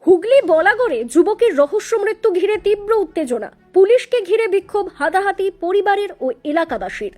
হুগলি বলাগড়ে যুবকের রহস্য মৃত্যু ঘিরে তীব্র উত্তেজনা, পুলিশকে ঘিরে বিক্ষোভ, হাতাহাতি পরিবারের ও এলাকাবাসীর।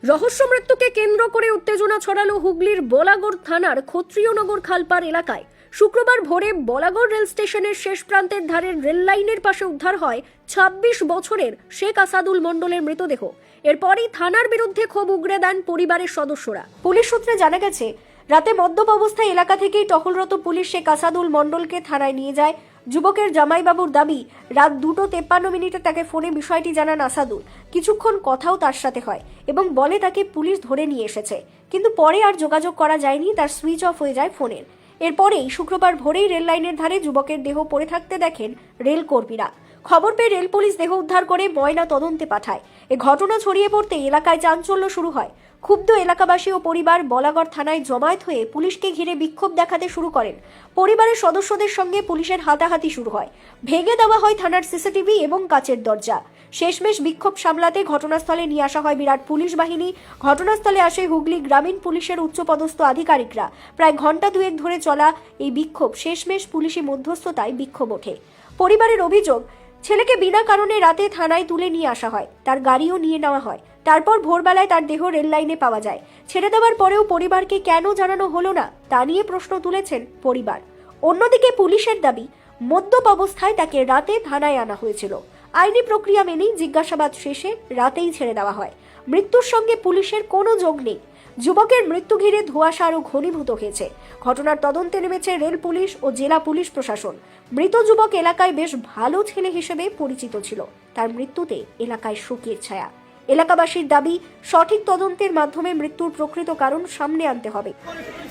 রহস্য মৃত্যুকে কেন্দ্র করে উত্তেজনা ছড়ালো হুগলির বলাগড় থানার ক্ষত্রিয়নগর খালপাড় এলাকায়। শুক্রবার ভোরে বলাগড় রেল স্টেশনের শেষ প্রান্তের ধারের রেল লাইনের পাশে উদ্ধার হয় ২৬ বছরের শেখ আসাদুল মণ্ডলের মৃতদেহ। এরপরই থানার বিরুদ্ধে ক্ষোভ উগরে দেন পরিবারের সদস্যরা। পুলিশ সূত্রে জানা গেছে, রাতে মদ্যপ অবস্থায় এলাকা থেকেই টহলরত পুলিশ শেখ আসাদুল মণ্ডলকে থানায় নিয়ে যায়। যুবকের জামাইবাবুর দাবি, রাত 2:53 তাকে ফোনে বিষয়টি জানান আসাদুল। কিছুক্ষণ কথাও তার সাথে হয় এবং বলে তাকে পুলিশ ধরে নিয়ে এসেছে, কিন্তু পরে আর যোগাযোগ করা যায়নি, তার সুইচ অফ হয়ে যায় ফোনের। এরপরেই শুক্রবার ভোরেই রেল লাইনের ধারে যুবকের দেহ পড়ে থাকতে দেখেন রেল কর্মীরা। খবর পেয়ে রেল পুলিশ দেহ উদ্ধার করে ময়না তদন্তে পাঠায়। এ ঘটনা ছড়িয়ে পড়তে এলাকায় চাঞ্চল্য শুরু হয়। ক্ষুব্ধ এলাকাবাসী ও পরিবার বলাগড় থানায় জমায়েত হয়ে পুলিশকে ঘিরে বিক্ষোভ দেখাতে শুরু করেন। পরিবারের সদস্যদের সঙ্গে পুলিশের হাতাহাতি শুরু হয়। ভেঙে দেওয়া হয় থানার সিসিটিভি এবং কাচের দরজা। শেষমেশ বিক্ষোভ সামলাতে ঘটনাস্থলে নিয়ে আসা হয় বিরাট পুলিশ বাহিনী। ঘটনাস্থলে আসে হুগলি গ্রামীণ পুলিশের উচ্চপদস্থ আধিকারিকরা। প্রায় ঘন্টা দুয়েক ধরে চলা এই বিক্ষোভ শেষমেশ পুলিশি মধ্যস্থতায় বিক্ষোভ ওঠে। পরিবারের অভিযোগ, ছেলেকে বিনা কারণে রাতে থানায় তুলে নিয়ে আসা হয়, তার গাড়িও নিয়ে নেওয়া হয়। তারপর ভোরবেলায় তার দেহ রেল লাইনে পাওয়া যায়। ছেড়ে দেওয়ার পরেও পরিবারকে কেন জানানো হলো না, তা নিয়ে প্রশ্ন তুলেছেন পরিবার। অন্যদিকে পুলিশের দাবি, মদ্যপ অবস্থায় তাকে রাতে থানায় আনা হয়েছিল। আইনি প্রক্রিয়া মেনেই জিজ্ঞাসাবাদ শেষে রাতেই ছেড়ে দেওয়া হয়। মৃত্যুর সঙ্গে পুলিশের কোনো যোগ নেই। যুবকের মৃত্যু ঘিরে ধোঁয়াশা আরও ঘনীভূত হয়েছে। ঘটনার তদন্তে নেমেছে রেল পুলিশ ও জেলা পুলিশ প্রশাসন। মৃত যুবক এলাকায় বেশ ভালো ছেলে হিসেবে পরিচিত ছিল। তার মৃত্যুতে এলাকায় শোকের ছায়া। এলাকাবাসীর দাবি, সঠিক তদন্তের মাধ্যমে মৃত্যুর প্রকৃত কারণ সামনে আনতে হবে।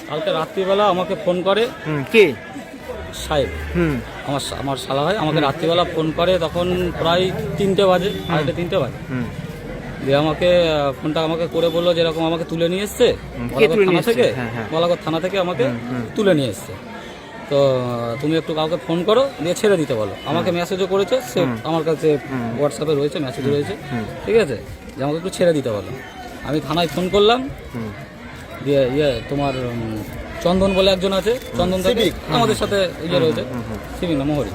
কালকে রাত্রিবেলা আমাকে ফোন করে কে সাহেব, আমার শালা হয়, আমাকে রাত্রিবেলা ফোন করে, তখন প্রায় 3টে বাজে, 3:30 বাজে। দিয়ে আমাকে ফোনটা করে বললো যে এরকম আমাকে তুলে নিয়ে এসছে বলাগড় থানা থেকে আমাকে তুলে নিয়ে এসছে, তো তুমি একটু কাউকে ফোন করো, দিয়ে ছেড়ে দিতে বলো। আমাকে মেসেজও করেছে, সে আমার কাছে হোয়াটসঅ্যাপে রয়েছে, মেসেজ রয়েছে, ঠিক আছে, যে আমাকে একটু ছেড়ে দিতে বলো। আমি থানায় ফোন করলাম, দিয়ে তোমার চন্দন বলে একজন আছে, চন্দন দাকে আমাদের সাথে রয়েছে, সিভিক না মোহরি,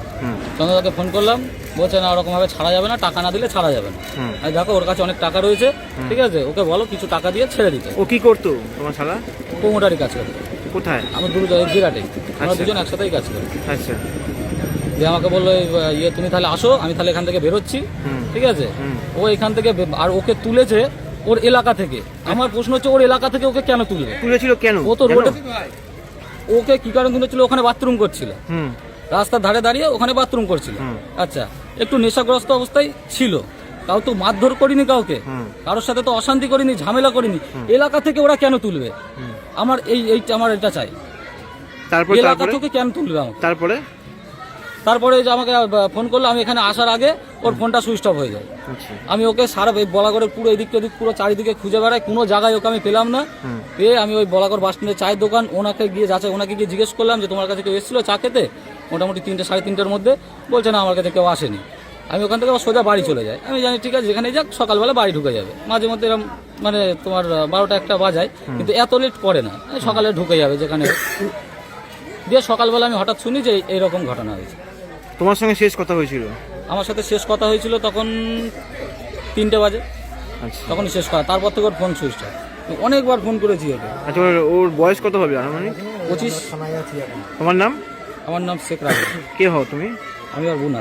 চন্দন দাকে ফোন করলাম, বলছে না ওরকমভাবে ছাড়া যাবে না, টাকা না দিলে ছাড়া যাবে না। আর দেখো ওর কাছে অনেক টাকা রয়েছে, ঠিক আছে, ওকে বলো কিছু টাকা দিয়ে ছেড়ে দিতে। ও কি করতো তোমার শালা? প্রোমোটারি কাজ করতো। কোথায়? আমি জিরাটে, আমরা দুজন একসাথেই কাজ করি। আচ্ছা, দিয়ে আমাকে বললো তুমি তাহলে আসো, আমি তাহলে এখান থেকে বেরোচ্ছি, ঠিক আছে। ও এখান থেকে, আর ওকে তুলেছে ওর এলাকা থেকে। আমার প্রশ্ন হচ্ছে, ওর এলাকা থেকে ওকে কেন তুলেছিল কেন? ও তো রোডে, ওকে কি কারণ তুলেছিল? ওখানে বাথরুম করছিল, রাস্তার ধারে দাঁড়িয়ে ওখানে বাথরুম করছিল। আচ্ছা, একটু নেশাগ্রস্ত অবস্থায় ছিল, তাও তো মারধর করিনি কাউকে, কারোর সাথে তো অশান্তি করিনি, ঝামেলা করিনি। এলাকা থেকে ওরা কেন তুলবে? আমার আমার এটা চাই। তারপর এলাকা থেকে কেন তুলবে আমাকে? তারপরে যে আমাকে ফোন করলো, আমি এখানে আসার আগে ওর ফোনটা সুইচ অফ হয়ে যায়। আমি ওকে সারা বলাগড়ের পুরো এদিক পুরো চারিদিকে খুঁজে বেড়াই, কোনো জায়গায় ওকে আমি পেলাম না। পেয়ে আমি ওই বলাগড় বাস স্ট্যান্ডের চায়ের দোকান, ওনাকে গিয়ে জিজ্ঞেস করলাম যে তোমার কাছে কেউ এসেছিল চা খেতে, মোটামুটি 3টে সাড়ে 3টের মধ্যে। বলছে না, আমার কাছে কেউ আসেনি। আমি ওখান থেকে সোজা বাড়ি চলে যাই। আমি জানি ঠিক আছে, যেখানে যাক সকালবেলা বাড়ি ঢুকে যাবে। মাঝে মধ্যে এরকম মানে তোমার 12টা 1টা বাজায়, কিন্তু এত লেট করে না, সকালে ঢুকে যাবে যেখানে। দিয়ে সকালবেলা আমি হঠাৎ শুনি যে এইরকম ঘটনা হয়েছে। তোমার সঙ্গে শেষ কথা হয়েছিল? আমার সাথে শেষ কথা হয়েছিল তখন 3টে বাজে, তখন শেষ কথা। তারপর থেকে ওর ফোন সুইচ অফ। অনেকবার ফোন করেছি ওকে। আচ্ছা, ওর বয়স কত হবে আনুমানিক? 25। তোমার নাম? আমার নাম শেখ রাজু। কে হও তুমি? আমি আর বোন।